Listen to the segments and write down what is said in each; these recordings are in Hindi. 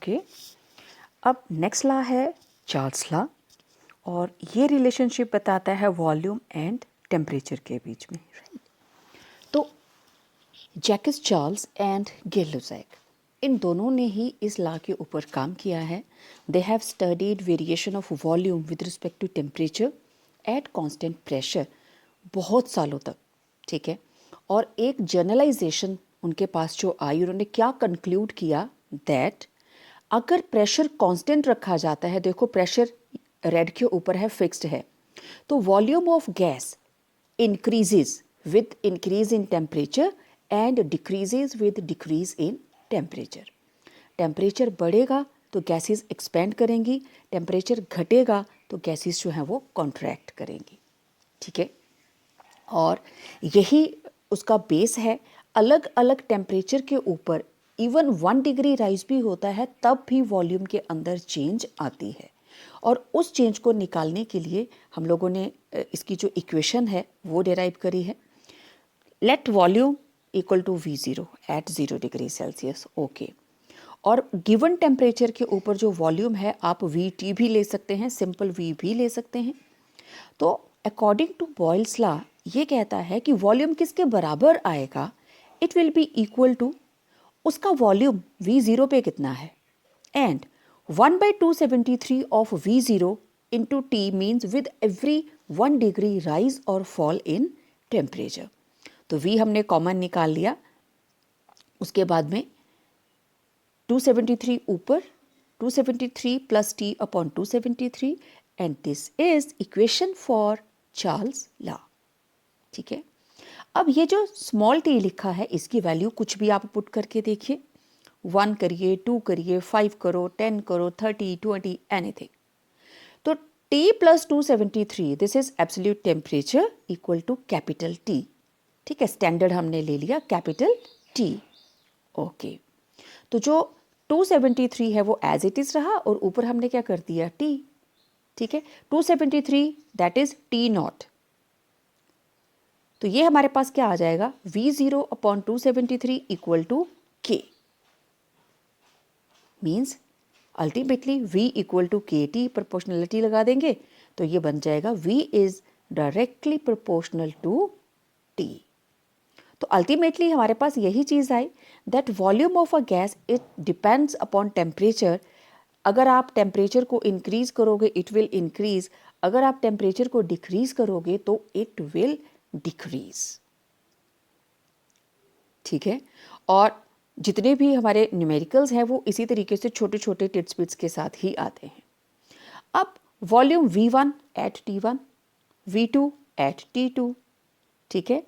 ओके, अब नेक्स्ट लॉ है चार्ल्स लॉ और ये रिलेशनशिप बताता है वॉल्यूम एंड टेम्परेचर के बीच में, राइट। तो जैकस चार्ल्स एंड गिल-लेज़ेक, इन दोनों ने ही इस लॉ के ऊपर काम किया है। They have studied variation of volume with respect to temperature at constant pressure बहुत सालों तक, ठीक है। और एक जर्नलाइजेशन उनके पास जो आई, उन्होंने क्या कंक्लूड किया दैट अगर प्रेशर कांस्टेंट रखा जाता है, देखो प्रेशर रेड के ऊपर है, फिक्स्ड है, तो volume of gas increases with increase in temperature and decreases with decrease in temperature. Temperature बढ़ेगा तो गैसेस एक्सपेंड करेंगी, टेम्परेचर घटेगा तो गैसेस जो हैं वो कॉन्ट्रैक्ट करेंगी, ठीक है। और यही उसका बेस है। अलग अलग टेम्परेचर के ऊपर इवन 1 डिग्री राइज भी होता है तब भी वॉल्यूम के अंदर चेंज आती है। और उस चेंज को निकालने के लिए हम लोगों ने इसकी जो इक्वेशन है वो डिराइव करी है। Let volume equal to V0 at 0 degree Celsius, okay. और गिवन टेम्परेचर के ऊपर जो वॉल्यूम है आप VT भी ले सकते हैं, सिंपल V भी ले सकते हैं। तो अकॉर्डिंग टू बॉयल्स लॉ ये कहता है कि वॉल्यूम किसके बराबर आएगा, it will be equal to उसका वॉल्यूम V0 पे कितना है and 1/273 of V0 into T means with every 1 degree rise और फॉल इन टेम्परेचर। तो V हमने कॉमन निकाल लिया, उसके बाद में 273 ऊपर, 273 plus T upon 273 and this is equation for Charles law, ठीक है। अब ये जो स्मॉल t लिखा है इसकी वैल्यू कुछ भी आप पुट करके देखिए, 1 करिए, 2 करिए, 5 करो, 10 करो, 30, 20, एनीथिंग। तो T plus 273 this is absolute temperature equal to capital T, ठीक है। स्टैंडर्ड हमने ले लिया कैपिटल T, ओके। तो जो 273 है वो एज इट इज रहा और ऊपर हमने क्या कर दिया T, ठीक है। 273 दैट इज T0। तो ये हमारे पास क्या आ जाएगा, V0 upon 273 equal to K, means ultimately V equal to KT, proportionality लगा देंगे तो ये बन जाएगा V is directly proportional to T। तो अल्टीमेटली हमारे पास यही चीज़ आई that volume of a gas it depends upon temperature. अगर आप टेम्परेचर को इंक्रीज करोगे इट विल इंक्रीज, अगर आप टेम्परेचर को डिक्रीज करोगे तो इट विल डिक्रीज, ठीक है। और जितने भी हमारे न्यूमेरिकल्स हैं वो इसी तरीके से छोटे छोटे टिट्स बिट्स के साथ ही आते हैं। अब volume V1 eight T1, V2 eight T2, ठीक है।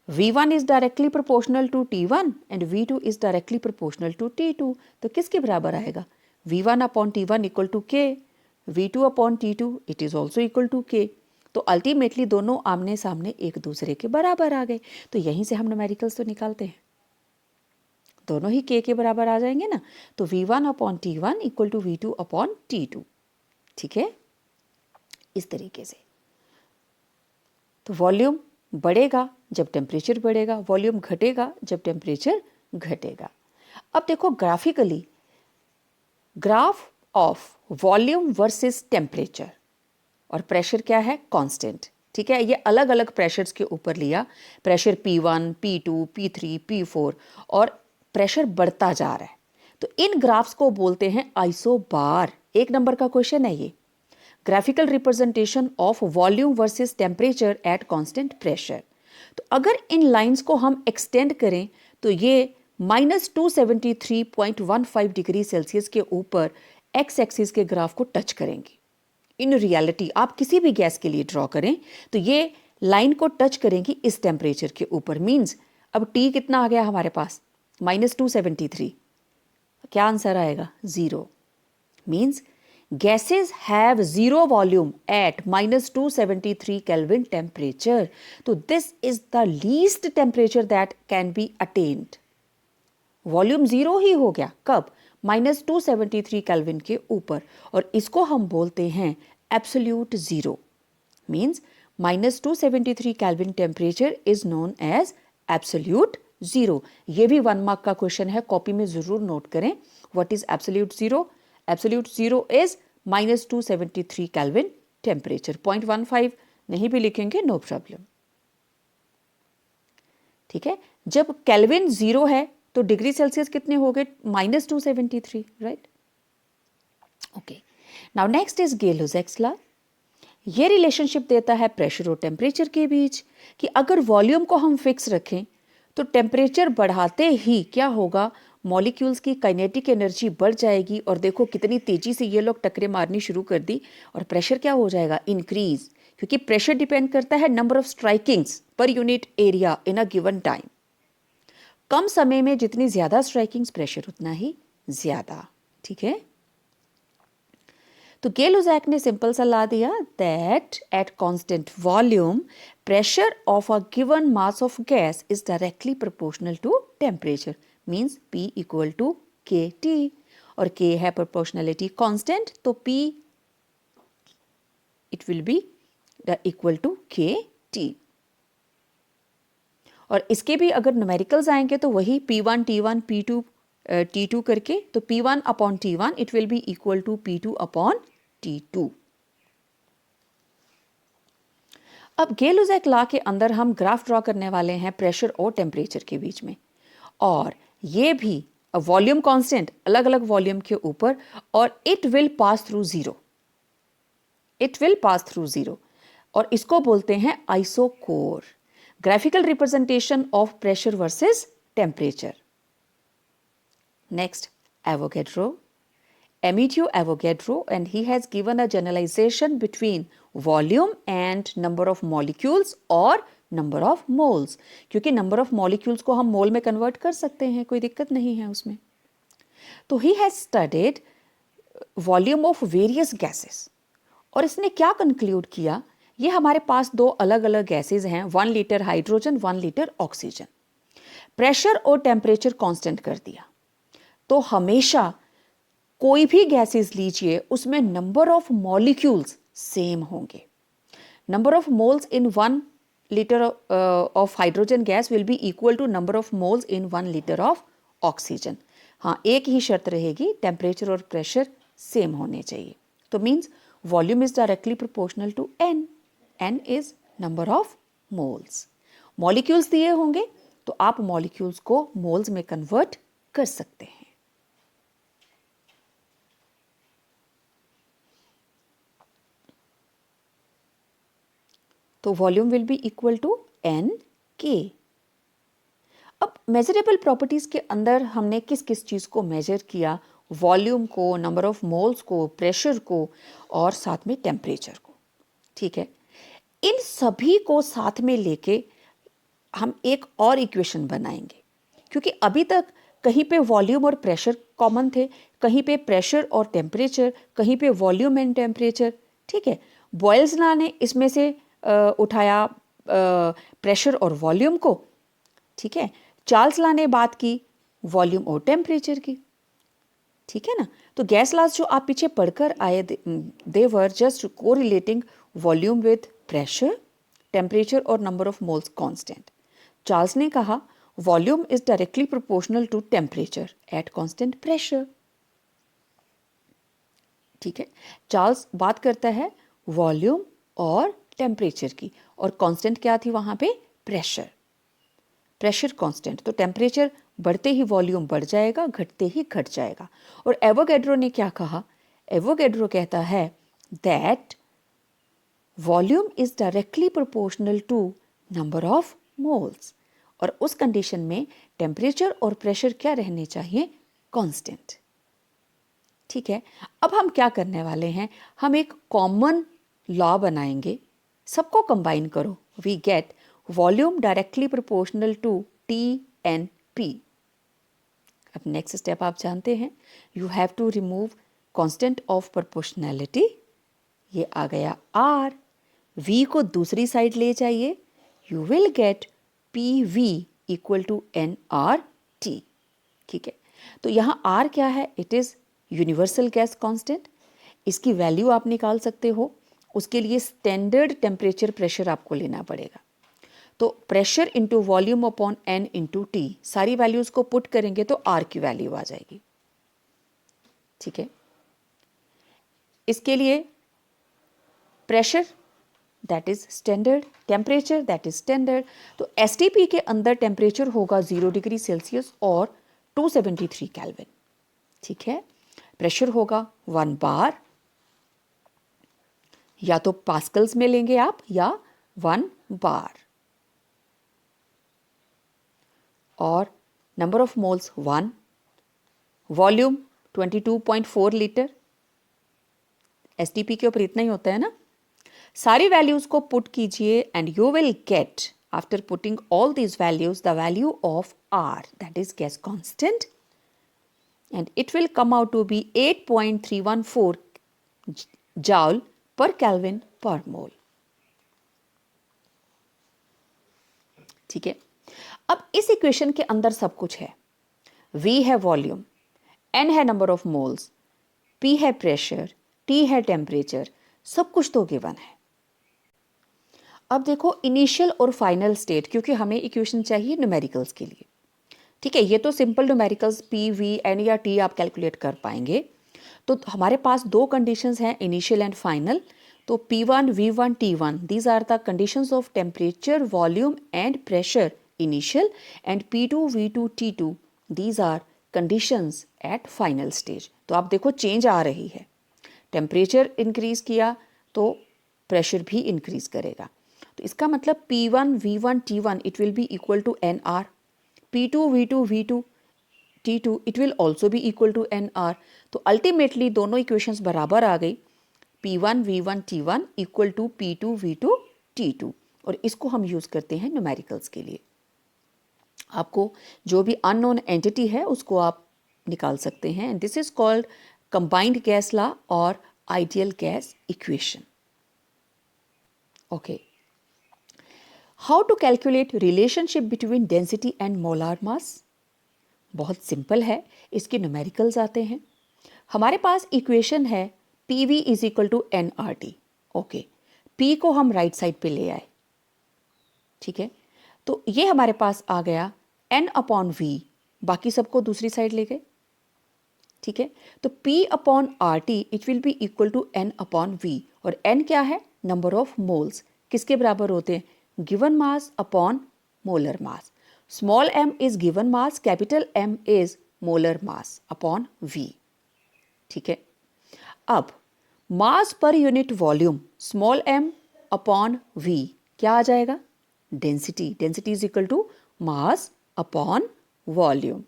V1 is directly proportional to T1 and V2 is directly proportional to T2, तो किसके बराबर आएगा, V1 upon T1 equal to K, V2 upon T2 it is also equal to K। तो अल्टीमेटली दोनों आमने सामने एक दूसरे के बराबर आ गए। तो यहीं से हम न्यूमेरिकल्स तो निकालते हैं, दोनों ही K के बराबर आ जाएंगे ना। तो V1 upon T1 equal to V2 upon T2, ठीक है, इस तरीके से। तो वॉल्यूम बढ़ेगा जब टेम्परेचर बढ़ेगा, वॉल्यूम घटेगा जब टेम्परेचर घटेगा। अब देखो graphically, graph of volume versus temperature और प्रेशर क्या है, कांस्टेंट, ठीक है। ये अलग अलग प्रेशर्स के ऊपर लिया, pressure P1, P2, P3, P4 और प्रेशर बढ़ता जा रहा है। तो इन ग्राफ्स को बोलते हैं आइसोबार। 1 नंबर का क्वेश्चन है ये, graphical representation of volume versus temperature at constant pressure. तो अगर इन लाइंस को हम एक्सटेंड करें तो ये -273.15 डिग्री सेल्सियस के ऊपर एक्स एक्सिस के ग्राफ को टच करेंगी। इन रियलिटी आप किसी भी गैस के लिए ड्रॉ करें तो ये लाइन को टच करेंगी इस टेम्परेचर के ऊपर। मीन्स अब T कितना आ गया हमारे पास, -273, क्या आंसर आएगा, 0। Means gases have zero volume at -273 Kelvin temperature. So this is the least temperature that can be attained. Volume 0 ही हो गया, कब, -273 केल्विन के ऊपर, और इसको हम बोलते हैं absolute zero. Means -273 kelvin temperature is known as absolute zero. ये भी 1 मार्क का क्वेश्चन है, कॉपी में ज़रूर नोट करें। What is absolute zero? Absolute zero is -273 Kelvin temperature. 0.15 नहीं भी लिखेंगे, नो प्रॉब्लम। ठीक है, जब केल्विन जीरो है तो डिग्री सेल्सियस कितने हो गए? -273, right? Okay, now next is Gay Lussac's law. ये रिलेशनशिप देता है प्रेशर और टेम्परेचर के बीच कि अगर वॉल्यूम को हम फिक्स रखें तो टेम्परेचर बढ़ाते ही क्या होगा? मॉलिक्यूल्स की काइनेटिक एनर्जी बढ़ जाएगी, और देखो कितनी तेजी से ये लोग टकरे मारनी शुरू कर दी, और प्रेशर क्या हो जाएगा? इंक्रीज, क्योंकि प्रेशर डिपेंड करता है number of strikings per unit area in a given time. कम समय में जितनी ज्यादा स्ट्राइकिंग्स, प्रेशर उतना ही ज्यादा। ठीक है, तो गेलो-ज़ैक ने सिंपल सा ला दिया that at constant volume pressure of a given mass of gas is directly proportional to temperature, means P equal to KT, और K है प्रोपोर्शनलिटी कांस्टेंट, तो P it will be equal to KT। और इसके भी अगर न्यूमेरिकल्स आएंगे तो वही P1 T1 P2 T2 करके, तो P1 upon T1 it will be equal to P2 upon T2। अब गेलो-ज़ैक लॉ के अंदर हम ग्राफ ड्रॉ करने वाले हैं प्रेशर और टेम्परेचर के बीच में, और ये भी वॉल्यूम कांस्टेंट अलग अलग वॉल्यूम के ऊपर, और it will pass through zero, it will pass through zero, और इसको बोलते हैं isochore, graphical representation of pressure versus temperature. Next, Avogadro, Emilio Avogadro, and he has given a generalization between volume and number of molecules or number of moles, क्योंकि number of molecules को हम mole में convert कर सकते हैं, कोई दिक्कत नहीं है उसमें। तो he has studied volume of various gases, और इसने क्या conclude किया? ये हमारे पास दो अलग अलग गैसेज हैं, 1 litre hydrogen 1 litre oxygen, pressure और टेम्परेचर कांस्टेंट कर दिया, तो हमेशा कोई भी गैसेस लीजिए उसमें नंबर ऑफ मॉलिक्यूल्स सेम होंगे। Number of moles in 1 litre of hydrogen gas will be equal to number of moles in 1 litre of oxygen. हाँ, एक ही शर्त रहेगी, टेम्परेचर और प्रेशर सेम होने चाहिए। तो means volume is directly proportional to n, n is number of moles. Molecules दिए होंगे तो आप मॉलिक्यूल्स को मोल्स में कन्वर्ट कर सकते हैं। तो volume will be equal to NK। अब मेजरेबल प्रॉपर्टीज के अंदर हमने किस किस चीज को मेजर किया? वॉल्यूम को, नंबर ऑफ मोल्स को, प्रेशर को, और साथ में टेम्परेचर को। ठीक है, इन सभी को साथ में लेके हम एक और इक्वेशन बनाएंगे, क्योंकि अभी तक कहीं पे वॉल्यूम और प्रेशर कॉमन थे, कहीं पे प्रेशर और टेम्परेचर, कहीं पे वॉल्यूम एंड टेम्परेचर। ठीक है, बॉयल्स लॉ ने इसमें से उठाया प्रेशर और वॉल्यूम को। ठीक है, चार्ल्स लॉ ने बात की वॉल्यूम और टेम्परेचर की। ठीक है ना, तो गैस लॉज जो आप पीछे पढ़कर आए, they were just correlating volume with pressure, temperature और number of moles constant. Charles ने कहा volume is directly proportional to temperature at constant pressure. ठीक है, चार्ल्स बात करता है वॉल्यूम और टेम्परेचर की, और कांस्टेंट क्या थी वहां पे? Pressure, pressure constant. तो टेम्परेचर बढ़ते ही वॉल्यूम बढ़ जाएगा, घटते ही घट जाएगा। और एवोगैड्रो ने क्या कहा? एवोगैड्रो कहता है that volume is directly proportional to number of moles, और उस कंडीशन में टेम्परेचर और प्रेशर क्या रहने चाहिए? कांस्टेंट। ठीक है, अब हम क्या करने वाले हैं? हम एक कॉमन लॉ बनाएंगे, सबको कंबाइन करो, we get volume directly proportional to TNP। अब नेक्स्ट स्टेप आप जानते हैं, you have to remove constant of proportionality, ये आ गया R, V को दूसरी साइड ले जाइए, you will get PV equal to nRT। ठीक है, तो यहाँ R क्या है? It is universal gas constant, इसकी वैल्यू आप निकाल सकते हो। उसके लिए स्टैंडर्ड टेम्परेचर प्रेशर आपको लेना पड़ेगा, तो pressure into volume upon N into T, सारी वैल्यूज को पुट करेंगे तो R की वैल्यू आ जाएगी। ठीक है। इसके लिए pressure that is standard, temperature that is standard. तो एसटीपी के अंदर टेम्परेचर होगा 0 डिग्री सेल्सियस और 273 केल्विन, ठीक है। प्रेशर होगा 1 बार, या तो पास्कल्स में लेंगे आप या 1 बार, और number of moles 1, volume 22.4 litre. STP के ऊपर इतना ही होता है ना। सारी वैल्यूज को पुट कीजिए and you will get after putting all these values the value of R that is gas constant and it will come out to be 8.314 joule per kelvin per mole, ठीक है। अब इस इक्वेशन के अंदर सब कुछ है। V है वॉल्यूम, N है नंबर ऑफ मोल्स, P है प्रेशर, T है टेम्परेचर, सब कुछ तो गिवन है। अब देखो इनिशियल और फाइनल स्टेट, क्योंकि हमें इक्वेशन चाहिए न्यूमेरिकल्स के लिए, ठीक है। ये तो simple numericals P, V, N या T आप कैलकुलेट कर पाएंगे। तो हमारे पास दो कंडीशंस हैं, इनिशियल एंड फाइनल। तो P1, V1, T1 these are the conditions of temperature, volume and pressure initial, and P2, V2, T2 these are conditions at final stage. तो आप देखो चेंज आ रही है, टेम्परेचर इंक्रीज किया तो प्रेशर भी इंक्रीज करेगा। तो इसका मतलब P1, V1, T1 it will be equal to NR, P2, V2, V2, T2 it will also be equal to NR। तो अल्टीमेटली दोनों इक्वेशंस बराबर आ गई, P1, V1, T1 equal to P2, V2, T2, और इसको हम यूज करते हैं न्यूमेरिकल्स के लिए। आपको जो भी अननोन एंटिटी है उसको आप निकाल सकते हैं, and this is called combined gas law और ideal gas equation. Okay, how to calculate relationship between density and molar mass? बहुत सिंपल है, इसके न्यूमेरिकल्स आते हैं। हमारे पास इक्वेशन है PV is equal to NRT। Okay, P को हम राइट साइड पे ले आए, ठीक है। तो ये हमारे पास आ गया N अपॉन V, बाकी सबको दूसरी साइड ले गए, ठीक है। तो P upon RT it will be equal to N upon V, और N क्या है? Number of moles. किसके बराबर होते हैं? Given mass upon molar mass. Small m is given mass, capital M is molar mass upon V, ठीक है। अब मास पर unit volume small m upon V क्या आ जाएगा? Density. Density is equal to mass upon volume.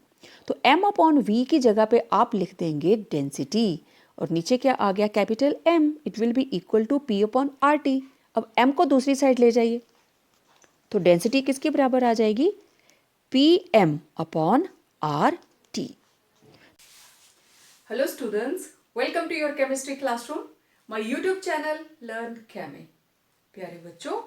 तो m अपॉन V की जगह पे आप लिख देंगे डेंसिटी, और नीचे क्या आ गया? Capital M, it will be equal to P upon RT। अब m को दूसरी साइड ले जाइए, तो डेंसिटी किसके बराबर आ जाएगी? PM upon RT। Hello students, welcome to your chemistry classroom, my YouTube channel Learn Chemi। प्यारे बच्चों,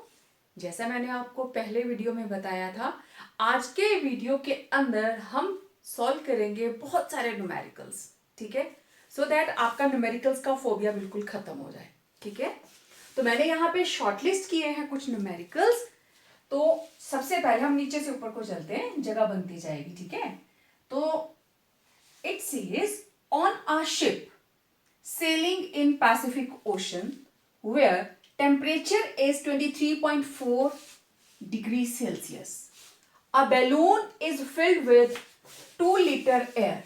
जैसा मैंने आपको पहले वीडियो में बताया था, आज के वीडियो के अंदर हम सॉल्व करेंगे बहुत सारे न्यूमेरिकल्स, ठीक है, सो दैट आपका न्यूमेरिकल्स का फोबिया बिल्कुल खत्म हो जाए, ठीक है। तो मैंने यहाँ पे शॉर्टलिस्ट किए हैं कुछ न्यूमेरिकल्स। तो सबसे पहले हम नीचे से ऊपर को चलते हैं, जगह बनती जाएगी, ठीक है। तो it says on a ship sailing in Pacific Ocean where temperature is 23.4 degrees Celsius. A balloon is filled with 2-liter air.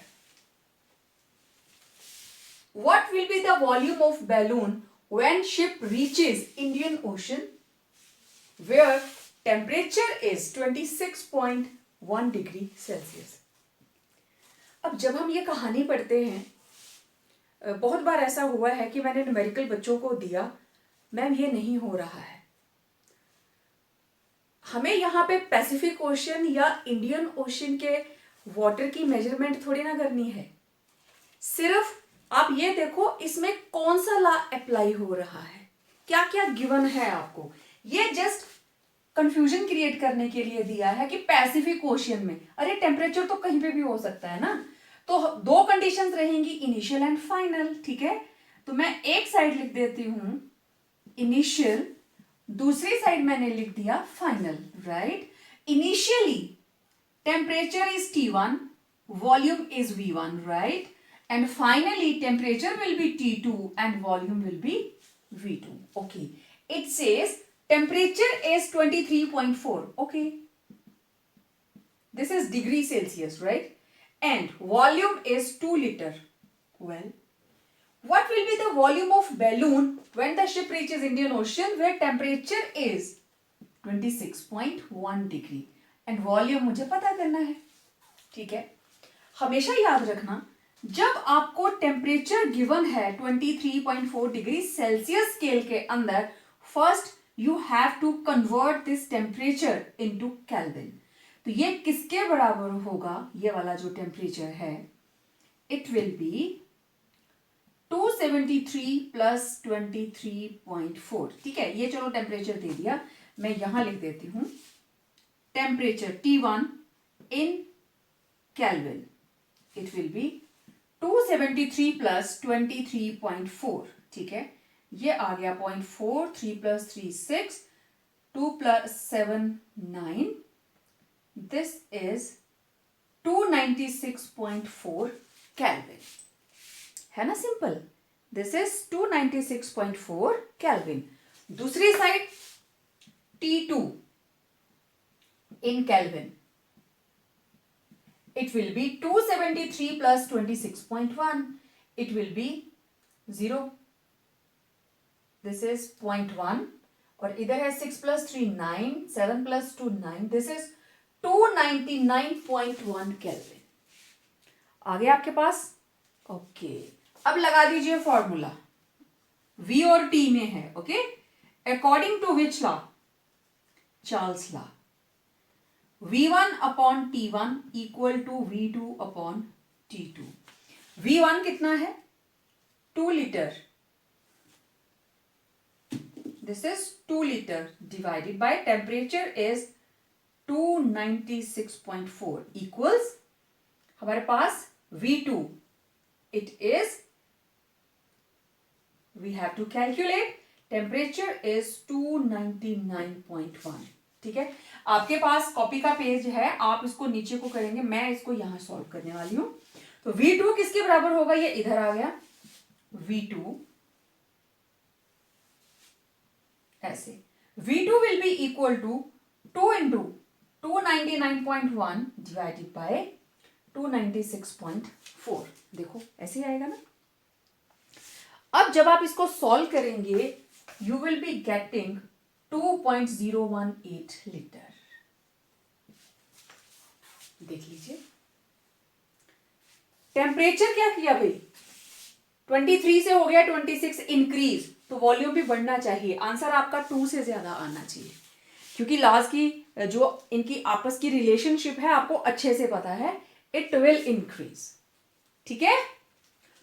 What will be the volume of balloon when ship reaches Indian Ocean where temperature is 26.1 degree Celsius? अब जब हम ये कहानी पढ़ते हैं, बहुत बार ऐसा हुआ है कि मैंने न्यूमेरिकल बच्चों को दिया, मैम ये नहीं हो रहा है। हमें यहाँ पे पैसिफिक ओशन या इंडियन ओशन के वाटर की मेजरमेंट थोड़ी ना करनी है। सिर्फ आप ये देखो इसमें कौन सा लॉ अप्लाई हो रहा है, क्या क्या गिवन है आपको। ये जस्ट कंफ्यूजन क्रिएट करने के लिए दिया है कि पैसिफिक ओशियन में, अरे टेम्परेचर तो कहीं पे भी हो सकता है ना। तो दो कंडीशंस रहेंगी, इनिशियल एंड फाइनल, ठीक है। तो मैं एक साइड लिख देती हूं इनिशियल, दूसरी साइड मैंने लिख दिया final, right. Initially temperature is T1, volume is V1, right, and finally temperature will be T2 and volume will be V2. Okay, it says temperature is 23.4. Okay, this is degree Celsius, right? And volume is 2 liter. Well, what will be the volume of balloon when the ship reaches Indian Ocean where temperature is 26.1 degree and volume मुझे पता करना है. ठीक है, हमेशा याद रखना जब आपको टेम्परेचर गिवन है 23.4 डिग्री सेल्सियस स्केल के अंदर, first you have to convert this temperature into kelvin. तो ये किसके बराबर होगा? ये वाला जो टेम्परेचर है, इट विल बी 273 प्लस 23.4. ठीक है, ये चलो टेम्परेचर दे दिया, मैं यहां लिख देती हूं temperature T1 in kelvin. It will B 273 plus 23.4. ठीक है, ये आ गया 0.4, 3 plus 3 6, 2 plus 7 9. This is 296.4 kelvin. है ना सिंपल? This is 296.4 kelvin. दूसरी side T2 in Kelvin. It will be 273 plus 26.1. It will be 0. This is 0.1. और इधर है 6 plus 3 9, 7 plus 2 9. This is 299.1 Kelvin. आ गया आपके पास? ओके, अब लगा दीजिए फॉर्मूला. V और T में है. Okay, according to which law? Charles law. V1 upon T1 equal to V2 upon T2. V1 कितना है? 2 litre. This is 2 litre divided by temperature is 296.4 equals हमारे पास V2. It is, we have to calculate, temperature is 299.1. ठीक है, आपके पास कॉपी का पेज है, आप इसको नीचे को करेंगे, मैं इसको यहां सॉल्व करने वाली हूं. तो V2 किसके बराबर होगा? ये इधर आ गया V2 ऐसे. V2 will be equal to 2 into 299.1 divided by 296.4. देखो ऐसे आएगा ना. अब जब आप इसको सॉल्व करेंगे you will be getting 2.018 litre. देख लीजिए टेम्परेचर क्या किया भाई, 23 से हो गया 26 इंक्रीज, तो वॉल्यूम भी बढ़ना चाहिए. आंसर आपका 2 से ज्यादा आना चाहिए, क्योंकि लास्ट की जो इनकी आपस की रिलेशनशिप है आपको अच्छे से पता है. It will increase. ठीक है,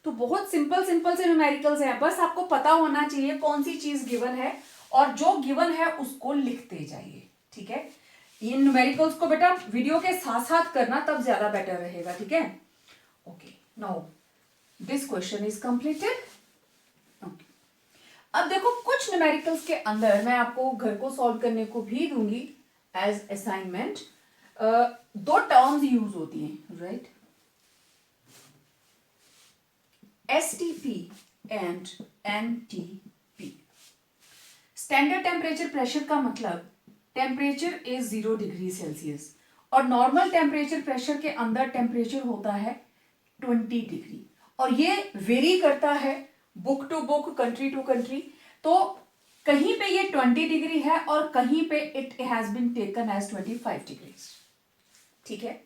तो बहुत सिंपल सिंपल से न्यूमेरिकल्स हैं, बस आपको पता होना चाहिए कौन सी चीज गिवन है और जो गिवन है उसको लिखते जाइए. ठीक है, इन न्यूमेरिकल्स को बेटा वीडियो के साथ साथ करना, तब ज्यादा बेटर रहेगा. ठीक है, okay, now this question is completed. Okay, अब देखो कुछ न्यूमेरिकल्स के अंदर मैं आपको घर को सॉल्व करने को भी दूंगी एज असाइनमेंट. 2 टर्म्स यूज होती हैं, right? STP and NTP. Standard temperature pressure का मतलब टेम्परेचर इज 0 डिग्री सेल्सियस और नॉर्मल टेम्परेचर प्रेशर के अंदर टेम्परेचर होता है 20 डिग्री, और ये वेरी करता है book to book, country to country. तो कहीं पे ये 20 डिग्री है और कहीं पे it has been taken as 25 degrees. ठीक है,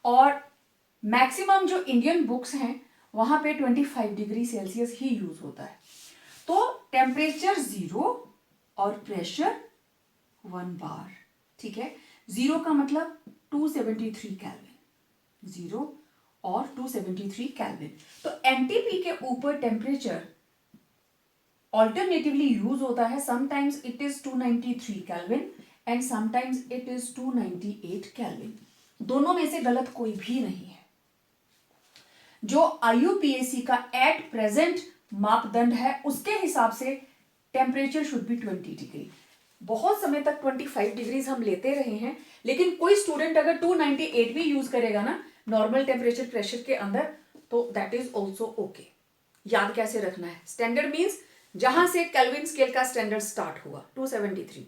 और मैक्सिमम जो इंडियन बुक्स हैं वहां पे 25 डिग्री सेल्सियस ही यूज होता है. तो टेम्परेचर 0 और प्रेशर 1 बार. ठीक है, 0 का मतलब 273 केल्विन, 0 और 273 केल्विन. तो एनटीपी के ऊपर टेम्परेचर ऑल्टरनेटिवली यूज होता है. Sometimes it is 293 kelvin and sometimes it is 298 kelvin. दोनों में से गलत कोई भी नहीं है. जो IUPAC का एट प्रेजेंट मापदंड है उसके हिसाब से टेम्परेचर शुड बी 20 डिग्री. बहुत समय तक 25 डिग्रीज हम लेते रहे हैं, लेकिन कोई स्टूडेंट अगर 298 भी यूज करेगा ना नॉर्मल टेम्परेचर प्रेशर के अंदर, तो दैट इज ऑल्सो ओके। याद कैसे रखना है? स्टैंडर्ड मीन्स जहां से केल्विन स्केल का स्टैंडर्ड स्टार्ट हुआ 273,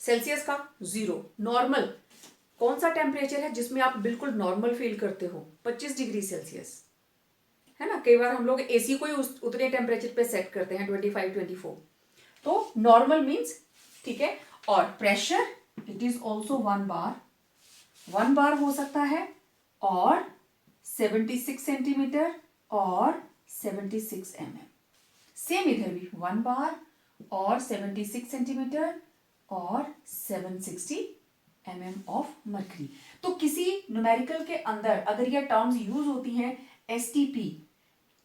सेल्सियस का 0, नॉर्मल कौन सा टेम्परेचर है जिसमें आप बिल्कुल नॉर्मल फील करते हो? 25 डिग्री सेल्सियस, है ना। कई बार हम लोग एसी को ही उतने टेम्परेचर पे सेट करते हैं 25, 24। तो नॉर्मल मीन्स, ठीक है। और प्रेशर इट इज ऑल्सो 1 बार, 1 बार हो सकता है, और 76 सेंटीमीटर और 76 mm। सेम इधर भी 1 बार और 76 सेंटीमीटर और 760 mm ऑफ मर्करी। तो किसी न्यूमेरिकल के अंदर अगर ये टर्म्स यूज होती हैं STP,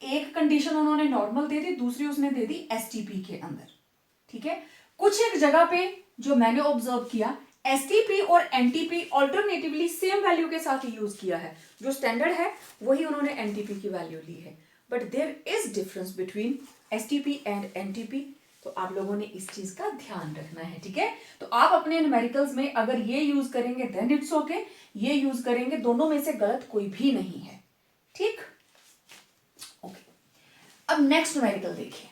एक कंडीशन उन्होंने नॉर्मल दे दी, दूसरी उसने दे दी STP के अंदर, ठीक है। कुछ एक जगह पे जो मैंने ऑब्जर्व किया, STP और NTP ऑल्टरनेटिवली सेम वैल्यू के साथ यूज किया है। जो स्टैंडर्ड है वही उन्होंने NTP की वैल्यू ली है, but there is difference between STP and NTP। तो आप लोगों ने इस चीज का ध्यान रखना है, ठीक है। तो आप अपने न्यूमेरिकल्स में अगर ये यूज करेंगे देन इट्स ओके, ये यूज करेंगे, दोनों में से गलत कोई भी नहीं है, ठीक। ओके, अब नेक्स्ट न्यूमेरिकल देखिए।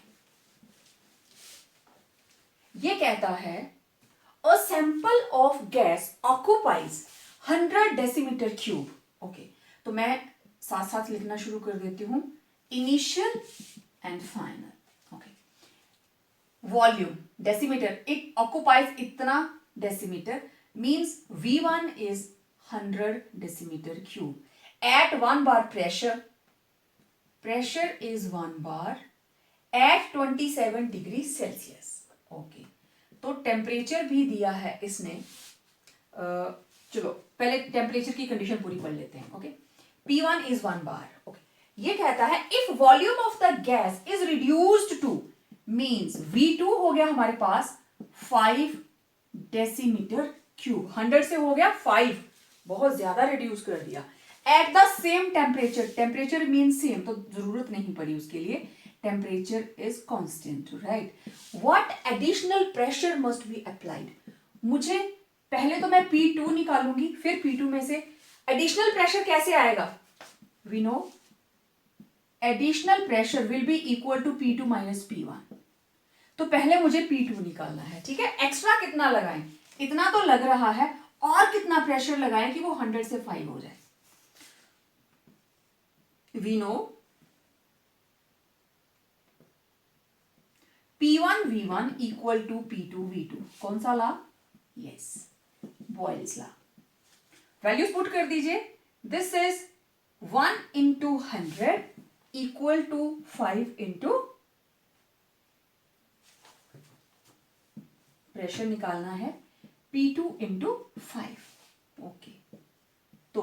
ये कहता है a sample of gas occupies 100 decimeter cube. Okay, तो मैं साथ साथ लिखना शुरू कर देती हूं, initial and final. Okay, volume decimeter, it occupies इतना decimeter, means V1 is 100 decimeter cube. At 1 bar pressure is 1 bar at 27 degree Celsius. Okay, तो टेम्परेचर भी दिया है इसने। चलो पहले टेम्परेचर की कंडीशन पूरी पढ़ लेते हैं। Okay, P1 is 1 bar. Okay, ये कहता है if volume of the gas is reduced to, means V2 हो गया हमारे पास 5 डेसीमीटर क्यूब, 100 से हो गया 5, बहुत ज्यादा रिड्यूस कर दिया। At the same temperature, temperature mean same, तो जरूरत नहीं पड़ी उसके लिए, temperature is constant, right. What additional pressure must be applied? मुझे पहले तो मैं P2 निकालूंगी, फिर P2 में से एडिशनल प्रेशर कैसे आएगा? We know additional pressure will be equal to P2 minus P1। तो पहले मुझे P2 निकालना है, ठीक है। एक्स्ट्रा कितना लगाएं? इतना तो लग रहा है, और कितना प्रेशर लगाएं कि वो 100 से 5 हो जाए? We know P1 V1 equal to P2 V2। कौन सा ला? यस, बॉयल्स ला। वैल्यूज पुट कर दीजिए। This is 1 into 100 equal to 5 into, pressure निकालना है P2 into 5। ओके, तो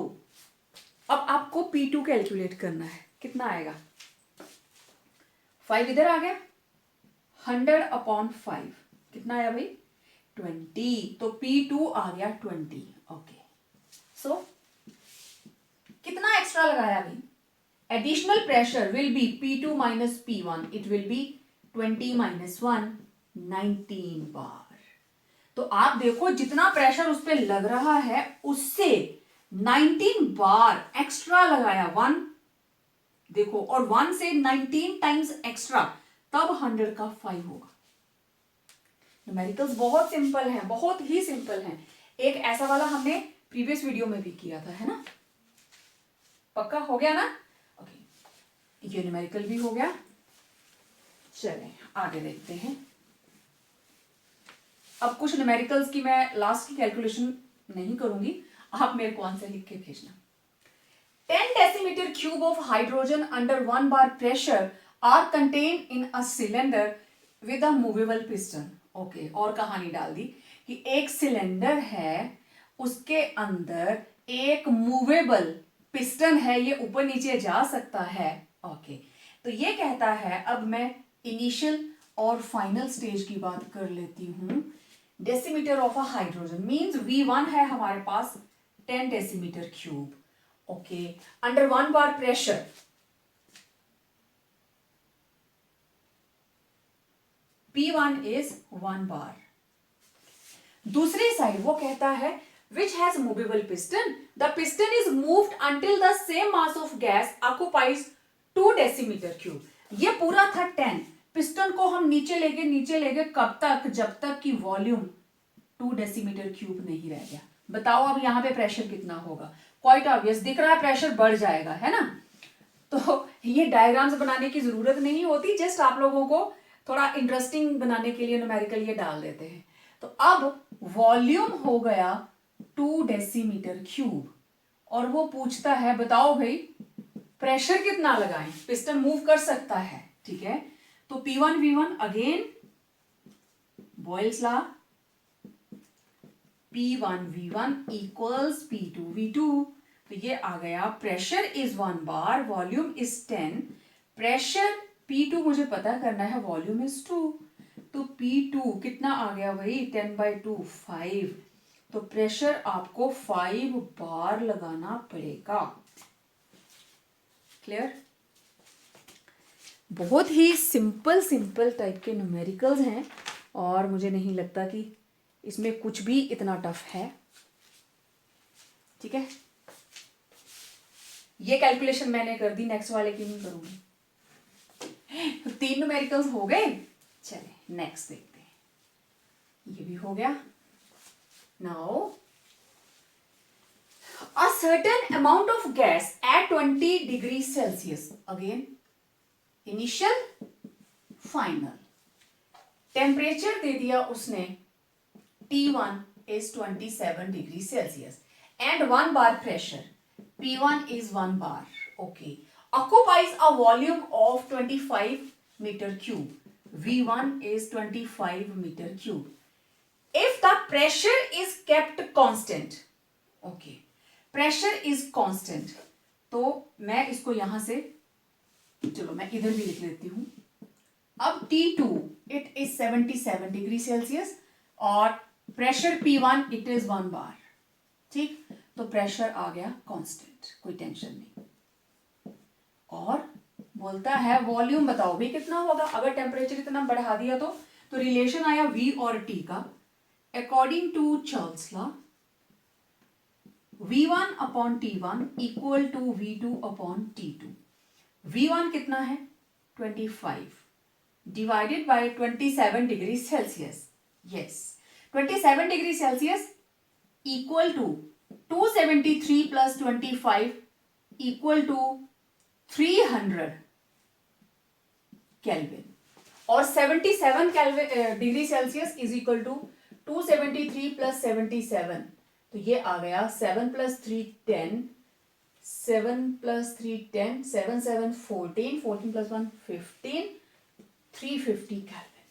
अब आपको P2 कैलकुलेट करना है, कितना आएगा? 5 इधर आ गया, 100 अपॉन 5 कितना आया भाई? 20। तो P2 आ गया 20। ओके, सो कितना एक्स्ट्रा लगाया भाई? Additional pressure will B P2 minus P1, it will B 20 minus 1, 19 बार। तो आप देखो जितना प्रेशर उस पर लग रहा है उससे 19 बार एक्स्ट्रा लगाया, 1 देखो, और 1 से 19 टाइम्स एक्स्ट्रा, तब 100 का 5 होगा। न्यूमेरिकल्स बहुत सिंपल हैं, बहुत ही सिंपल हैं। एक ऐसा वाला हमने प्रीवियस वीडियो में भी किया था, है ना। पक्का हो गया ना? ओके, ये न्यूमेरिकल भी हो गया। चलें आगे देखते हैं। अब कुछ न्यूमेरिकल्स की मैं लास्ट की कैलकुलेशन नहीं करूंगी, आप मेरे को आंसर लिख के भेजना। 10 decimetre cube of hydrogen under 1 bar pressure are contain in a cylinder with a movable piston. Okay, और कहानी डाल दी कि एक सिलेंडर है, उसके अंदर एक मूवेबल पिस्टन है, ये ऊपर नीचे जा सकता है। ओके, तो ये कहता है, अब मैं इनिशियल और फाइनल स्टेज की बात कर लेती हूं। Decimetre of a hydrogen means V1 है हमारे पास 10 decimetre cube. Okay, under 1 bar pressure, P1 is 1 बार। दूसरी साइड वो कहता है which has movable piston, the piston is moved until the same mass of gas occupies 2 decimetre cube. ये पूरा था 10। पिस्टन को हम नीचे लेके कब तक, जब तक कि वॉल्यूम 2 डेसीमीटर क्यूब नहीं रह गया। बताओ अब यहाँ पे प्रेशर कितना होगा। क्वाइट ऑब्वियस दिख रहा है, प्रेशर बढ़ जाएगा, है ना। तो ये डायग्राम्स बनाने की जरूरत नहीं होती, जस्ट आप लोगों को थोड़ा इंटरेस्टिंग बनाने के लिए न्यूमेरिकल ये डाल देते हैं। तो अब वॉल्यूम हो गया 2 डेसीमीटर क्यूब और वो पूछता है बताओ भाई प्रेशर कितना लगाएं। पिस्टन मूव कर सकता है, ठीक है। तो P1 V1 again Boyle's law, P1 V1 equals P2 V2। तो ये आ गया pressure is 1 bar, volume is 10। Pressure P2 मुझे पता करना है, वॉल्यूम इज 2। तो P2 कितना आ गया भाई, 10/2 5। तो प्रेशर आपको 5 बार लगाना पड़ेगा। क्लियर। बहुत ही सिंपल टाइप के न्यूमेरिकल्स हैं और मुझे नहीं लगता कि इसमें कुछ भी इतना टफ है, ठीक है। ये कैलकुलेशन मैंने कर दी, नेक्स्ट वाले की नहीं करूंगी। तो 3 न्यूमेरिकल्स हो गए। चले नेक्स्ट देखते हैं। ये भी हो गया। Now a certain amount of gas at 20 degrees Celsius, again initial final temperature दे दिया उसने, T1 is 27 degrees Celsius and 1 bar pressure, P1 is 1 bar, okay, occupies a volume of 25 meter cube, V1 is 25 meter cube. If the pressure is kept constant, okay, pressure is constant, तो मैं इसको यहां से, चलो मैं इधर भी लिख लेती हूं। अब T2 it is 77 degree Celsius और प्रेशर P1 it is 1 बार, ठीक। तो प्रेशर आ गया कांस्टेंट, कोई टेंशन नहीं। और बोलता है वॉल्यूम बताओ भी कितना होगा। अगर टेम्परेचर इतना बढ़ा दिया तो रिलेशन आया V और T का। According to Charles law V1 upon T1 equal to V2 upon T2। V1 कितना है 25 divided by 27 degree Celsius, yes 27 degree Celsius equal to 273 plus 25 equal to 300 kelvin और 77 degree Celsius is equal to 273 plus 77। तो ये आ गया 7 प्लस 3 10, 7 प्लस 3 10, 7 7 14, 14 प्लस 1 15, 350 केल्विन,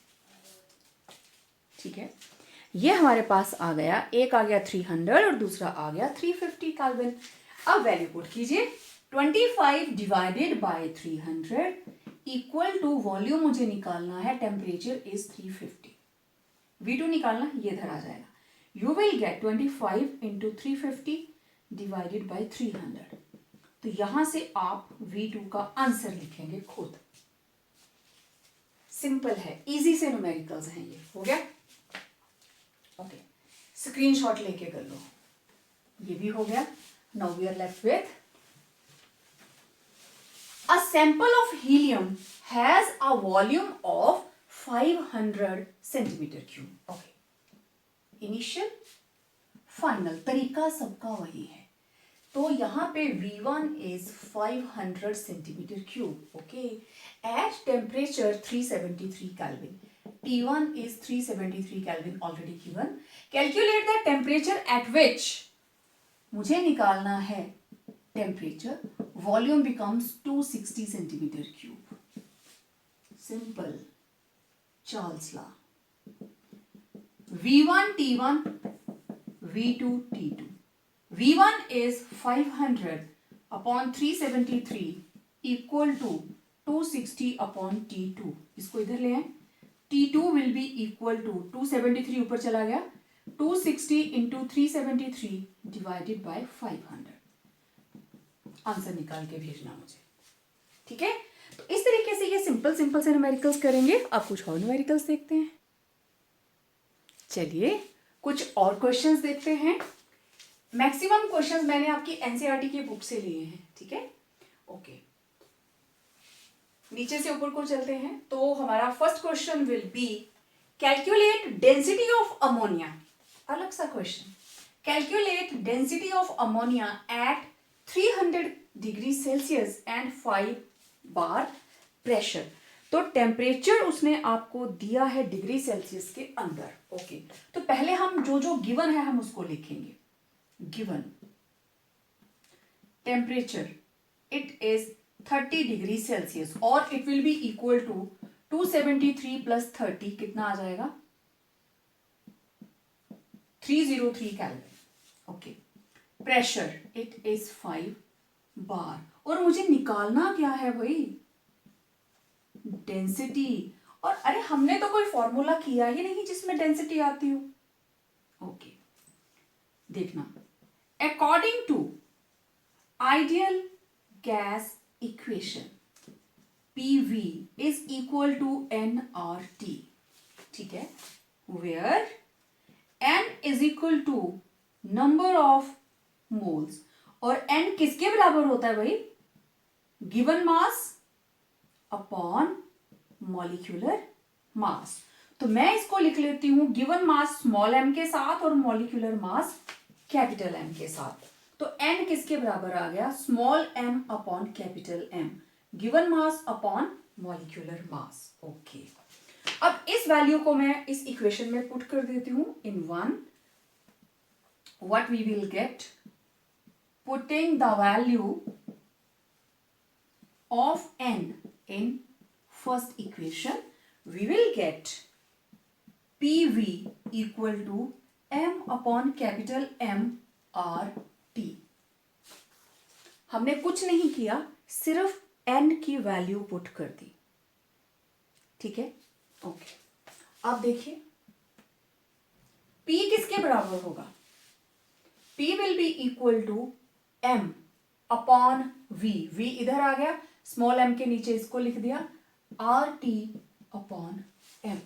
ठीक है। ये हमारे पास आ गया, एक आ गया 300 और दूसरा आ गया 350 केल्विन। अब वैल्यू पुट कीजिए, 25 divided by 300 equal to volume मुझे निकालना है, टेम्परेचर इज 350, V2 निकालना, ये इधर आ जाएगा। You will get 25 into 350 divided by 300। तो यहां से आप V2 का आंसर लिखेंगे खुद। सिंपल है, इजी से न्यूमेरिकल्स हैं ये। हो गया, ओके, स्क्रीनशॉट लेके कर लो। ये भी हो गया। Now we are left with a sample of helium has a volume of 500 centimeter cube, okay, initial final तरीका सबका वही है। तो यहाँ पे V1 is 500 centimetre cube, okay, at temperature 373 kelvin. T1 is 373 kelvin already given. Calculate the temperature at विच, मुझे निकालना है temperature, volume becomes 260 centimetre cube. Simple, Charles law, V1 T1 V2 T2। V1 is 500 upon 373 equal to 260 upon T2। इसको इधर ले आए, T2 will be equal to 273 ऊपर चला गया, 260 into 373 divided by 500। आंसर निकाल के भेजना मुझे, ठीक है। तो इस तरीके से ये सिंपल से न्यूमेरिकल्स करेंगे। अब कुछ और न्यूमेरिकल्स देखते हैं। चलिए कुछ और क्वेश्चंस देखते हैं। मैक्सिमम क्वेश्चंस मैंने आपकी एनसीईआरटी की बुक से लिए हैं, ठीक है, ओके। नीचे से ऊपर को चलते हैं। तो हमारा first question will be calculate density of ammonia. अलग सा question, calculate density of ammonia at 300 degree Celsius and 5 bar pressure. तो टेम्परेचर उसने आपको दिया है डिग्री सेल्सियस के अंदर। ओके, तो पहले हम जो जो गिवन है हम उसको लिखेंगे। Given temperature it is 30 degree Celsius और it will be equal to 273 plus 30 कितना आ जाएगा 303 calorie. Okay, pressure it is 5 bar और मुझे निकालना क्या है भाई डेंसिटी। और अरे हमने तो कोई फॉर्मूला किया ही नहीं जिसमें डेंसिटी आती हो। ओके, देखना according to ideal gas equation PV is equal to nRT, ठीक है, where n is equal to number of moles और n किसके बराबर होता है भाई गिवन मास अपॉन मॉलिक्यूलर मास। तो मैं इसको लिख लेती हूं गिवन मास स्मॉल m के साथ और मॉलिक्यूलर मास कैपिटल M के साथ। तो n किसके बराबर आ गया small m upon capital M, given mass upon molecular मास। ओके, अब इस वैल्यू को मैं इस इक्वेशन में पुट कर देती हूं in one. What we will get putting the value of n in first equation we will get PV equal to m upon capital M RT। हमने कुछ नहीं किया, सिर्फ n की वैल्यू पुट कर दी, ठीक है। ओके, अब देखिए P किसके बराबर होगा P will be equal to m upon V। V इधर आ गया, स्मॉल m के नीचे इसको लिख दिया RT अपॉन m।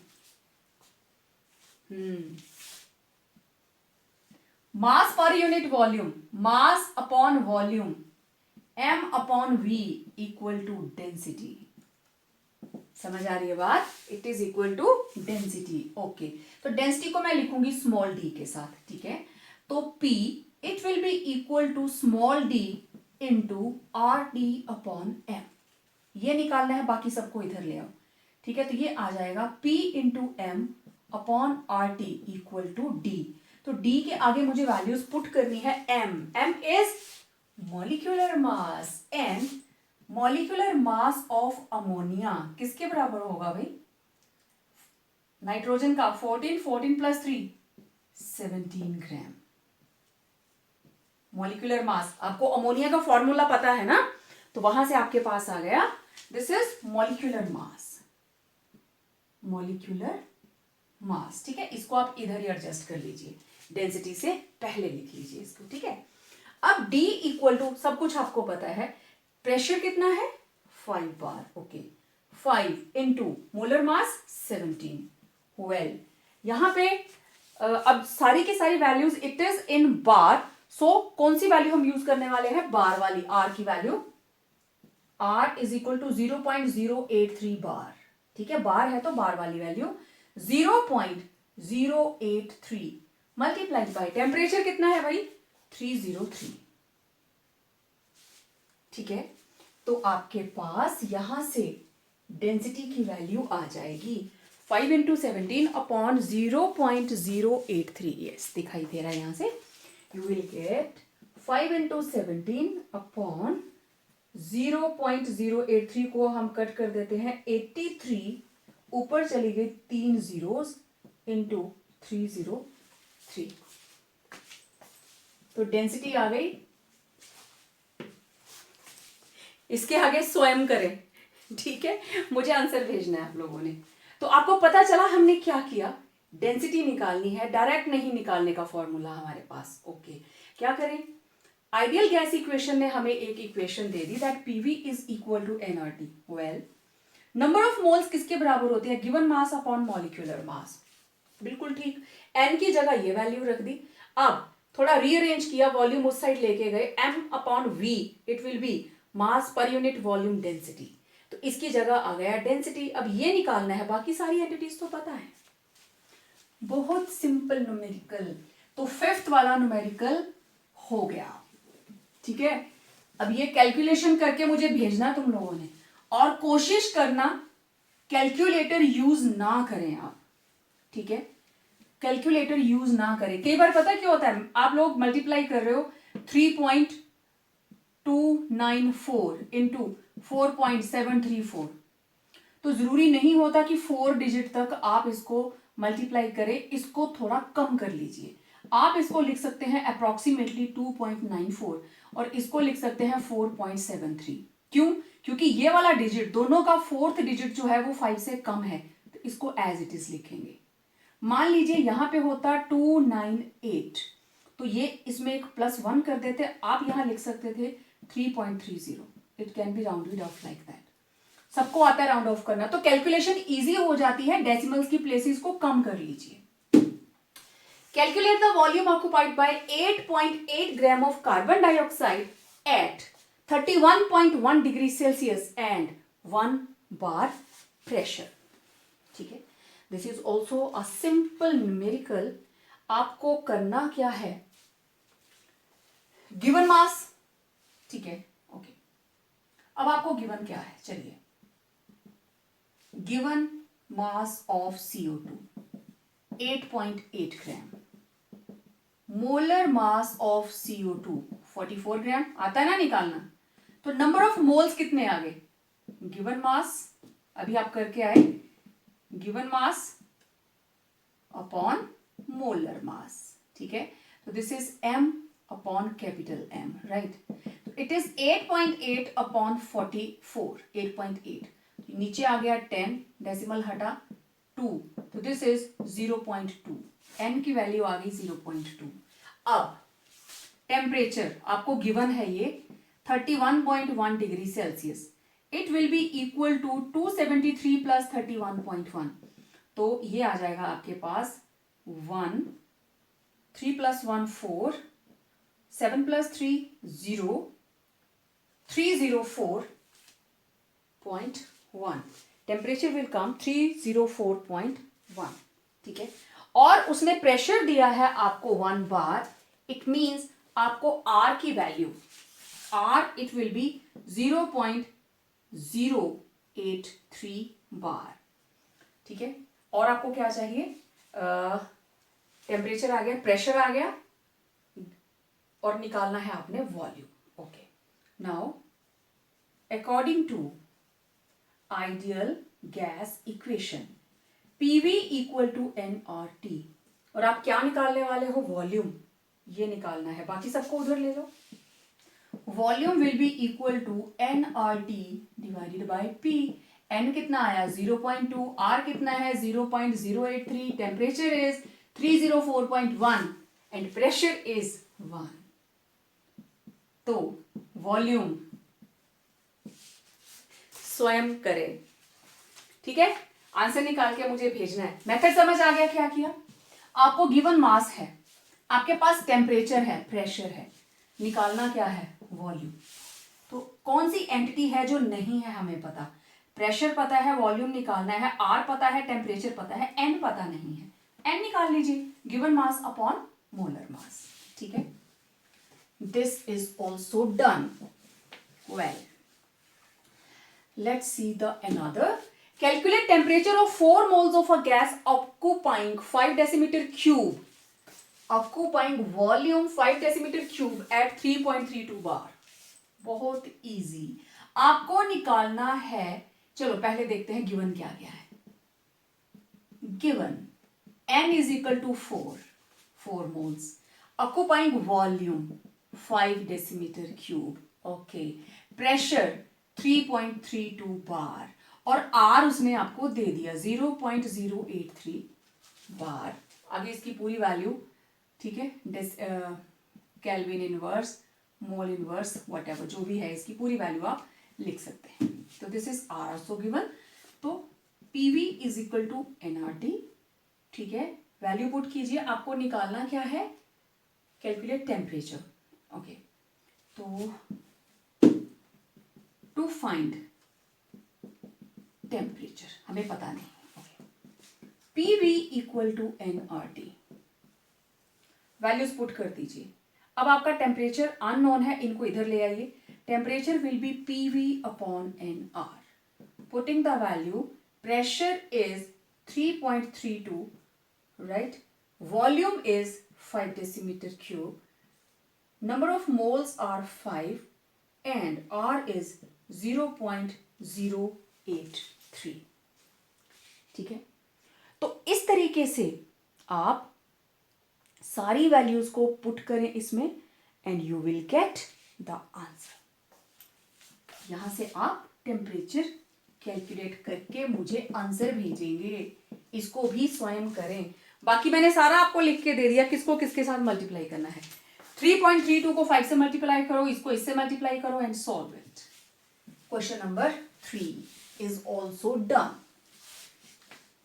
मास पर unit volume, mass upon volume m upon v equal to density. समझ आ रही है बात, it is equal to density. Okay, तो डेंसिटी को मैं लिखूंगी स्मॉल d के साथ, ठीक है। तो p it will be equal to small d into R T upon m। ये निकालना है, बाकी सबको इधर ले आओ, ठीक है। तो ये आ जाएगा p into m upon R T equal to d। तो d के आगे मुझे वैल्यूज पुट करनी है m is molecular mass and molecular mass of ammonia किसके बराबर होगा भाई नाइट्रोजन का 14 प्लस 3 17 ग्राम। मॉलिक्यूलर मास, आपको अमोनिया का फॉर्मूला पता है ना, तो वहां से आपके पास आ गया this is molecular mass, molecular mass, ठीक है। इसको आप इधर ही एडजस्ट कर लीजिए, डेंसिटी से पहले लिख लीजिए इसको, ठीक है। अब D इक्वल टू सब कुछ आपको पता है, प्रेशर कितना है 5 bar. Okay, 5 into molar mass 17। Well, यहां पे अब सारी की सारी values it is in bar, so कौन सी वैल्यू हम यूज करने वाले हैं बार वाली, R की value R is equal to 0.083 bar, ठीक है। बार है तो बार वाली वैल्यू 0.083 मल्टीप्लाइड बाय टेम्परेचर कितना है भाई 303, ठीक है। तो आपके पास यहां से डेंसिटी की वैल्यू आ जाएगी 5 इंटू 17 अपॉन 0.083। यस, दिखाई दे रहा है यहां से। You will gate 5 into 17 upon 0.083 को हम कट कर देते हैं 83, ऊपर चली गई 3 जीरोस इंटू 303। तो डेंसिटी आ गई, इसके आगे स्वयं करें, ठीक है। मुझे आंसर भेजना है आप लोगों ने। तो आपको पता चला हमने क्या किया, डेंसिटी निकालनी है, डायरेक्ट नहीं निकालने का फॉर्मूला हमारे पास। ओके, क्या करें, आइडियल गैस इक्वेशन ने हमें एक इक्वेशन दे दी that PV is equal to NRT. Well, number of moles किसके बराबर होती है given mass upon molecular mass, बिल्कुल ठीक। एन की जगह ये वैल्यू रख दी। अब थोड़ा रीअरेंज किया, वॉल्यूम उस साइड लेके गए, m upon v it will B मास पर यूनिट वॉल्यूम डेंसिटी। तो इसकी जगह आ गया डेंसिटी। अब ये निकालना है, बाकी सारी एंटिटीज तो पता है, बहुत सिंपल न्यूमेरिकल। तो फिफ्थ वाला न्यूमेरिकल हो गया, ठीक है। अब ये कैलकुलेशन करके मुझे भेजना तुम लोगों ने, और कोशिश करना कैलकुलेटर यूज ना करें आप, ठीक है। कैलकुलेटर यूज ना करें। कई बार पता क्या होता है, आप लोग मल्टीप्लाई कर रहे हो 3.294 इंटू 4.734, तो जरूरी नहीं होता कि 4 डिजिट तक आप इसको मल्टीप्लाई करें, इसको थोड़ा कम कर लीजिए। आप इसको लिख सकते हैं अप्रोक्सीमेटली 2.94 और इसको लिख सकते हैं 4.73। क्यों? क्योंकि ये वाला डिजिट, दोनों का फोर्थ डिजिट जो है वो 5 से कम है, तो इसको एज इट इज लिखेंगे। मान लीजिए यहां पे होता 298, तो ये इसमें एक +1 कर देते, आप यहां लिख सकते थे 3.30। It can be rounded off like that. सबको आता है राउंड ऑफ करना, तो कैलकुलेशन इजी हो जाती है, डेसिमल्स की प्लेसेस को कम कर लीजिए। Calculate the volume occupied by 8.8 gram of carbon dioxide eight 31.1 degree Celsius and 1 bar pressure, ठीक है। This is also a simple numerical. आपको करना क्या है, गिवन मास, ठीक है, ओके। अब आपको गिवन क्या है, चलिए, given mass of CO2 8.8 gram, molar mass of CO2 44 ग्राम, आता है ना निकालना। तो नंबर ऑफ मोल्स कितने आ गए, गिवन मास अभी आप करके आए, गिवन मास अपॉन मोलर मास, ठीक है। तो this is M upon capital M, right. तो इट इज 8.8 अपॉन 44, 8.8, नीचे आ गया 10, डेसिमल हटा 2, तो दिस इज 0.2, n की वैल्यू आ गई 0.2। अब टेम्परेचर आपको गिवन है ये 31.1 degree Celsius, it will be equal to 273 plus 31.1, तो ये आ जाएगा आपके पास 1, 3 + 1 4, 7 + 3 0, 304.1, टेम्परेचर विल कम 304.1, ठीक है। और उसने प्रेशर दिया है आपको 1 बार, इट मींस आपको R की value, R it will B 0.083 bar, ठीक है। और आपको क्या चाहिए, टेम्परेचर आ गया, प्रेशर आ गया, और निकालना है आपने volume, okay. Now according to ideal gas equation PV equal to nRT, और आप क्या निकालने वाले हो, वॉल्यूम, ये निकालना है, बाकी सबको उधर ले लो। Volume will be equal to nRT divided by P। n कितना आया 0.2, R कितना है 0.083, temperature is 304.1 and pressure is 1। तो वॉल्यूम स्वयं करें, ठीक है। आंसर निकाल के मुझे भेजना है। मेथड समझ आ गया क्या किया, आपको गिवन मास है, आपके पास टेम्परेचर है, प्रेशर है, निकालना क्या है, वॉल्यूम। तो कौन सी एंटिटी है जो नहीं है हमें पता, प्रेशर पता है, वॉल्यूम निकालना है, R पता है, टेम्परेचर पता है, N पता नहीं है, N निकाल लीजिए, गिवन मास अपॉन मोलर मास, ठीक है। This is also done well. Let's see the another. Calculate temperature of 4 moles of a gas occupying 5 decimeter cube, occupying volume 5 decimeter cube at 3.32 bar. बहुत इजी, आपको निकालना है। चलो पहले देखते हैं गिवन क्या क्या है। Given n is equal to 4 moles, occupying volume 5 decimeter cube, okay, pressure 3.32 बार, और R उसने आपको दे दिया 0.083 बार। आगे इसकी पूरी वैल्यू, ठीक है, kelvin inverse, mole inverse, whatever जो भी है, इसकी पूरी वैल्यू आप लिख सकते हैं। तो this is R also given. तो PV is equal to nRT, ठीक है, वैल्यू पुट कीजिए। आपको निकालना क्या है, कैलकुलेट टेम्परेचर, ओके। तो to find टेम्परेचर हमें पता नहीं। PV equal to nRT, values put कर दीजिए। अब आपका टेम्परेचर अननोन है, इनको इधर ले आइए। Temperature will be PV upon nR। Putting the value, pressure is 3.32, right, volume is 5 decimeter cube, number of moles are 5 and R is 0.083। ठीक है, तो इस तरीके से आप सारी वैल्यूज को पुट करें इसमें and you will get the answer. यहां से आप टेम्परेचर कैलकुलेट करके मुझे आंसर भेजेंगे। इसको भी स्वयं करें। बाकी मैंने सारा आपको लिख के दे दिया, किसको किसके साथ मल्टीप्लाई करना है। 3.32 को 5 से मल्टीप्लाई करो, इसको इससे मल्टीप्लाई करो and solve it. Question number 3 is also done.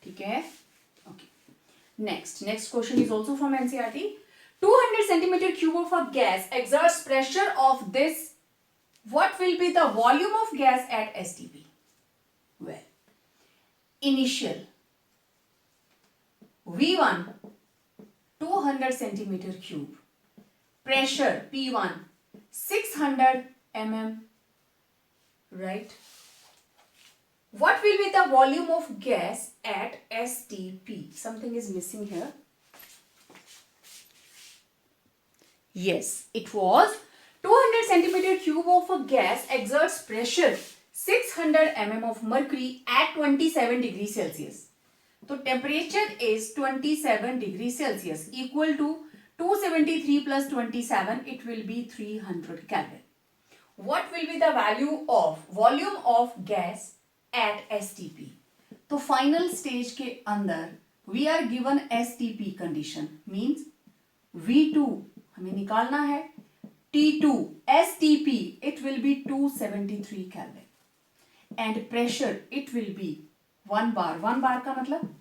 ठीक है, okay. Next question is also from NCERT। 200 centimeter cube of a gas exerts pressure of this. What will be the volume of gas at STP? Well, initial V1 200 centimeter cube, pressure P1 600 mm, right? What will be the volume of gas at STP? Something is missing here. Yes, it was 200 centimeter cube of a gas exerts pressure 600 mm of mercury at 27 degrees Celsius. So temperature is 27 degrees Celsius equal to 273 plus 27, it will be 300 Kelvin. What will be the value of volume of gas at STP? तो फाइनल स्टेज के अंदर we are given STP condition, means V2 हमें निकालना है, T2 STP it will be 273 Kelvin and pressure it will be 1 bar का मतलब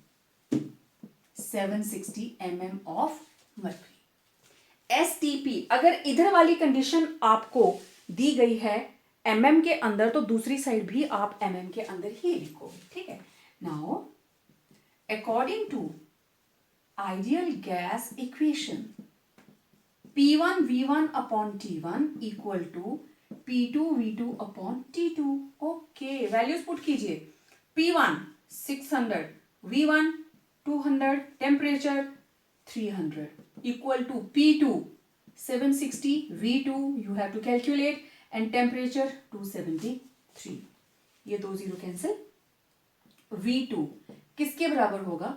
760 mm of mercury. STP अगर इधर वाली कंडीशन आपको दी गई है mm के अंदर, तो दूसरी साइड भी आप mm के अंदर ही लिखोगे। ठीक है, now according to ideal gas equation P1 V1 upon T1 equal to P2 V2 upon T2। Okay, values put कीजिए। P1 600, V1 200, temperature 300 equal to P2 760, V2 you have to calculate and temperature 273। ये 2 0 कैंसिल। V2 किसके बराबर होगा?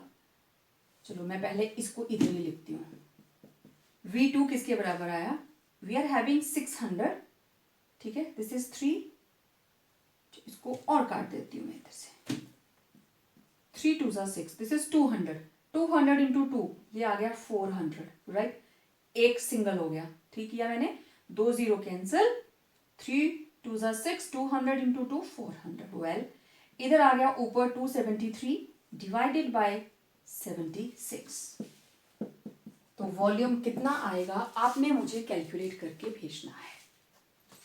चलो मैं पहले इसको इधर ही लिखती हूँ। V2 किसके बराबर आया? वी आर हैविंग 600, ठीक है, दिस इज 3, इसको और काट देती हूँ मैं इधर से। 3 2 6, दिस इज 200, 200 इंटू 2 ये आ गया 400, राइट, एक सिंगल हो गया। ठीक किया मैंने, 2 0 कैंसिल, 3 2 6, 200 इंटू 2 400। वेल, इधर आ गया ऊपर 273 डिवाइडेड बाय 76। तो वॉल्यूम कितना आएगा आपने मुझे कैलकुलेट करके भेजना है।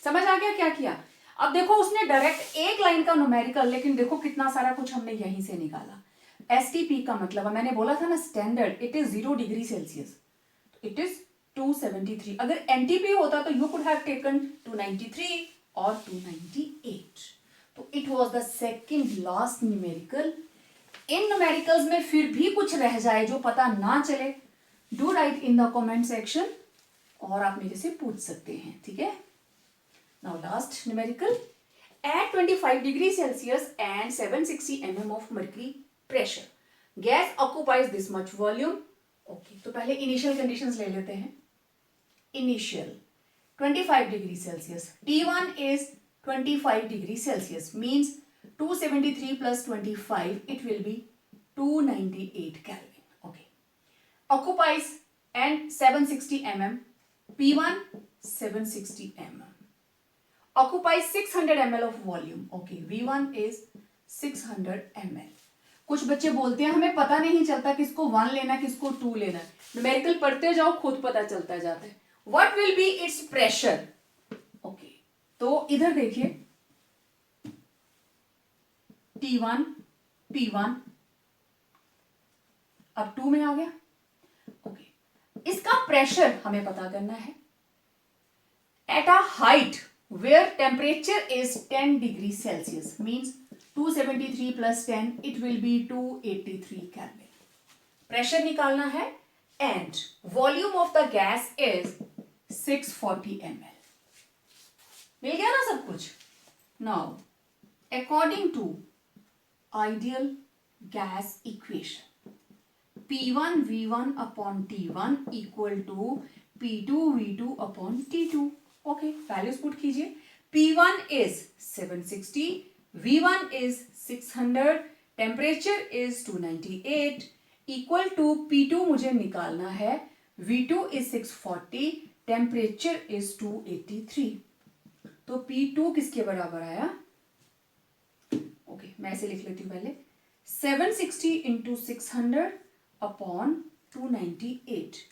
समझ आ गया क्या किया? अब देखो उसने डायरेक्ट एक लाइन का न्यूमेरिकल, लेकिन देखो कितना सारा कुछ हमने यहीं से निकाला। एसटीपी का मतलब मैंने बोला था ना standard, it is 0 degree Celsius, it is 273। अगर एनटीपी होता तो यू कुड हैव टेकन 293 और 298। तो it was the second last numerical. In numericals में फिर भी कुछ रह जाए जो पता ना चले, do write in the comment section और आप मेरे से पूछ सकते हैं। ठीक है, now last numerical. At 25 degree Celsius and 760 mm of mercury pressure, gas occupies this much volume. Okay, तो पहले इनिशियल कंडीशंस ले लेते हैं। Initial 25 degree Celsius, T1 is 25 degree Celsius, means 273 plus 25, it will be 298 Kelvin. Okay, occupies and 760 mm, P1 760 mm, occupies 600 ml of volume. Okay, V1 is 600 ml. कुछ बच्चे बोलते हैं हमें पता नहीं चलता किसको 1 लेना किसको 2 लेना, न्यूमेरिकल पढ़ते जाओ खुद पता चलता जाता है। What will be its pressure? Okay, तो इधर देखिए T1 P1 अब 2 में आ गया। ओके, इसका प्रेशर हमें पता करना है। At a height where temperature is 10 degrees Celsius means 273 plus 10 it will be 283 Kelvin. Pressure निकालना है and volume of the gas is 640 ml. मिल गया ना सब कुछ? Now according to ideal gas equation P1 V1 upon T1 equal to P2 V2 upon T2. Okay, values put कीजिए। P1 is 760, V1 is 600, temperature is 298 equal to P2 मुझे निकालना है, V2 इज 640, टेम्परेचर इज 283। तो P2 किसके बराबर आया? ओके, मैं ऐसे लिख लेती हूँ पहले, 760 इंटू 600 अपॉन 298,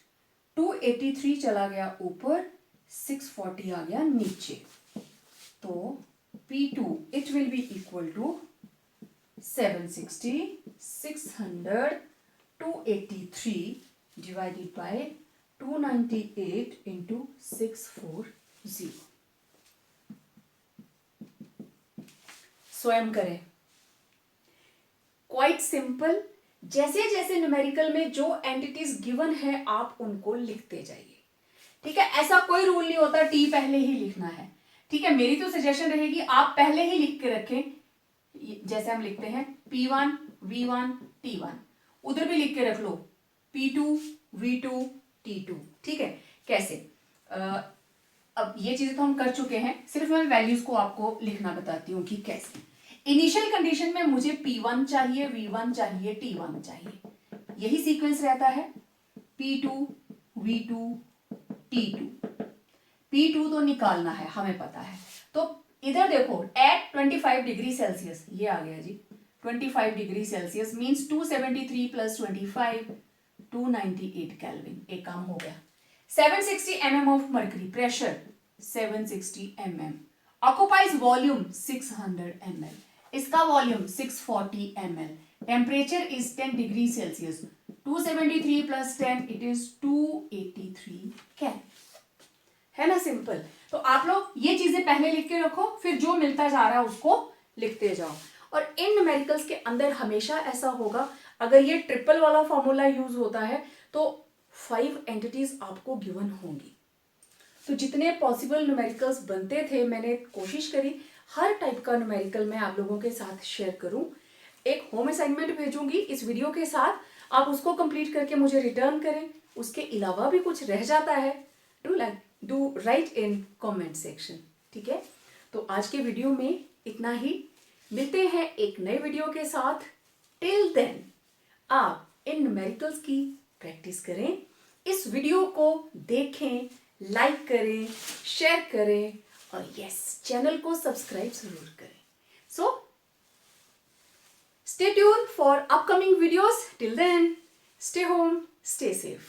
283 चला गया ऊपर, 640 आ गया नीचे। तो P2 it will be equal to 760, 600, 283 divided by 298 into 640। स्वयं करें, क्वाइट सिंपल। जैसे जैसे न्यूमेरिकल में जो एंटिटीज गिवन है आप उनको लिखते जाइए, ठीक है। ऐसा कोई रूल नहीं होता टी पहले ही लिखना है, ठीक है। मेरी तो सजेशन रहेगी आप पहले ही लिख के रखें, जैसे हम लिखते हैं P1 V1 T1, उधर भी लिख के रख लो P2 V2 T2, ठीक है। कैसे? अब ये चीजें तो हम कर चुके हैं, सिर्फ मैं वैल्यूज को आपको लिखना बताती हूँ कि कैसे। इनिशियल कंडीशन में मुझे P1 चाहिए, V1 चाहिए, T1 चाहिए, यही सीक्वेंस रहता है। P2 V2 T2, P2 तो निकालना है, हमें पता है। तो इधर देखो एट 25 डिग्री सेल्सियस, ये आ गया जी 25 degree Celsius means 273 plus 25 298 kelvin. एक काम हो गया। 760 mm of mercury, pressure 760 mm, occupies volume 600 ml, इसका volume 640 ml, temperature is 10 degree Celsius, 273 plus 10 it is 283 kelvin. है ना सिंपल। तो आप लोग ये चीजें पहले लिख के रखो, फिर जो मिलता जा रहा है उसको लिखते जाओ। और इन न्यूमेरिकल्स के अंदर हमेशा ऐसा होगा, अगर ये ट्रिपल वाला फॉर्मूला यूज होता है तो 5 एंटिटीज आपको गिवन होंगी। तो जितने पॉसिबल न्यूमेरिकल्स बनते थे मैंने कोशिश करी हर टाइप का न्यूमेरिकल मैं आप लोगों के साथ शेयर करूं। एक होम असाइनमेंट भेजूंगी इस वीडियो के साथ, आप उसको कंप्लीट करके मुझे रिटर्न करें। उसके अलावा भी कुछ रह जाता है do write in comment section, ठीक है। तो आज के वीडियो में इतना ही, मिलते हैं एक नए वीडियो के साथ। टिल देन आप इन न्यूमेरिकल्स की प्रैक्टिस करें, इस वीडियो को देखें, लाइक करें, शेयर करें और यस चैनल को सब्सक्राइब जरूर करें। सो stay tuned for upcoming videos. Till then, stay home, stay safe.